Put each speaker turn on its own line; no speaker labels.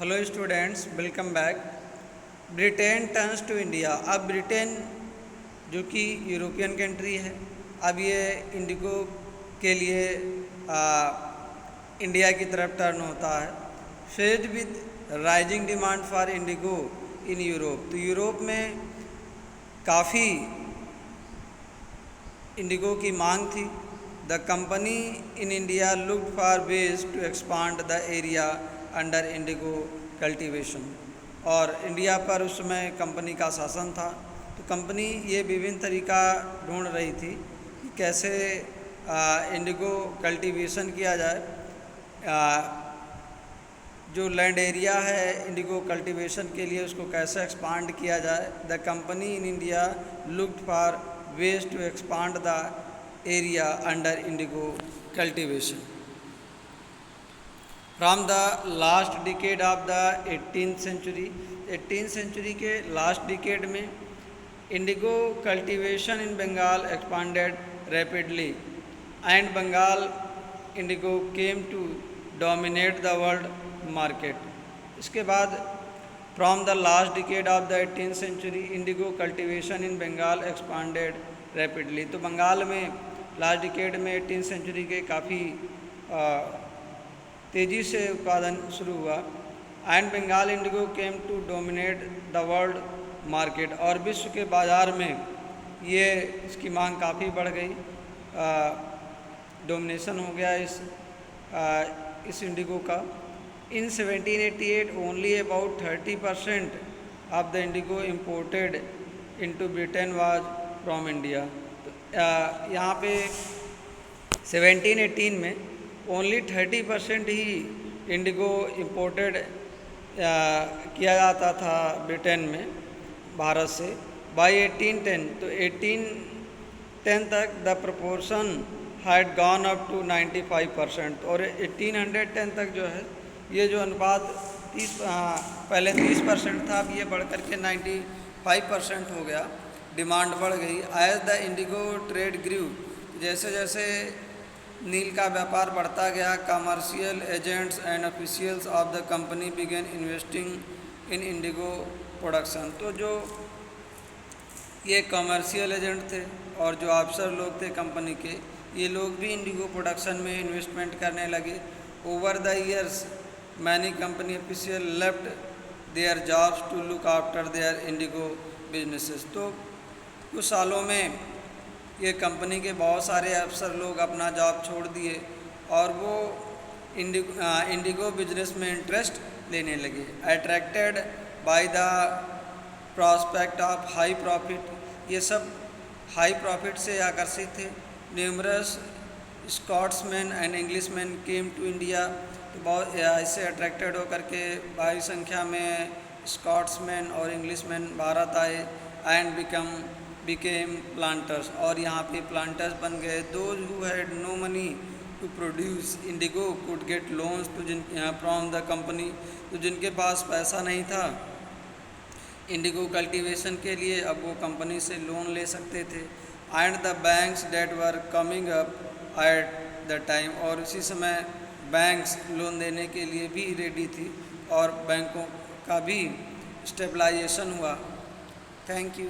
Hello students, welcome back. Britain turns to India. अब Britain जो कि यूरोपियन कंट्री है, अब ये इंडिगो के लिए इंडिया की तरफ टर्न होता है। Faced with rising demand for indigo in Europe. तो यूरोप में काफ़ी इंडिगो की मांग थी। The company in India looked for ways to expand the area under indigo cultivation. और इंडिया पर उस समय कंपनी का शासन था, तो कंपनी ये विभिन्न तरीका ढूंढ रही थी कि कैसे इंडिगो कल्टीवेशन किया जाए। जो लैंड एरिया है इंडिगो कल्टीवेशन के लिए, उसको कैसे एक्सपांड किया जाए। The company in India looked for ways to expand the area under indigo cultivation. From the last decade of the 18th century के last decade में indigo cultivation in Bengal expanded rapidly and Bengal indigo came to dominate the world market. इसके बाद From the last decade of the 18th century, indigo cultivation in Bengal expanded rapidly. तो बंगाल में last decade में 18th century के काफ़ी तेज़ी से उत्पादन शुरू हुआ। And Bengal indigo came to dominate the world market. और विश्व के बाज़ार में ये इसकी मांग काफ़ी बढ़ गई, डोमिनेशन हो गया इस इंडिगो का। In 1788, only about 30% of the indigo imported into Britain was from India. तो यहाँ पे 1718 में only 30% ही इंडिगो इम्पोर्टेड किया जाता था ब्रिटेन में, भारत से। बाई 1810, तो 1810 तक the proportion had gone up to 95%। और 1810 तक जो है ये जो अनुपात पहले 30% था, अब ये बढ़ कर के 95% हो गया। डिमांड बढ़ गई। As the indigo trade grew, जैसे जैसे नील का व्यापार बढ़ता गया, commercial agents and officials of the company began investing in indigo production. तो जो ये कमर्शियल एजेंट थे और जो ऑफिसर लोग थे कंपनी के, ये लोग भी इंडिगो प्रोडक्शन में इन्वेस्टमेंट करने लगे। Over the years many company officials left their jobs to look after their indigo businesses। तो कुछ सालों में ये कंपनी के बहुत सारे अफसर लोग अपना जॉब छोड़ दिए और वो इंडिगो बिजनेस में इंटरेस्ट लेने लगे। Attracted by the prospect of high profit, ये सब हाई प्रॉफिट से आकर्षित थे। Numerous Scotsman and Englishman came to India. तो बहुत इससे अट्रैक्टेड होकर के भारी संख्या में स्कॉट्समैन और इंग्लिशमैन भारत आए। एंड बिकेम प्लांटर्स, और यहाँ पे प्लांटर्स बन गए। Those who had no money to produce indigo could get loans to from the company. तो जिनके पास पैसा नहीं था इंडिगो कल्टीवेशन के लिए, अब वो कंपनी से लोन ले सकते थे। And the banks that were coming up at the time, और उसी समय बैंक्स लोन देने के लिए भी रेडी थी और बैंकों का भी स्टेबलाइजेशन हुआ। Thank you.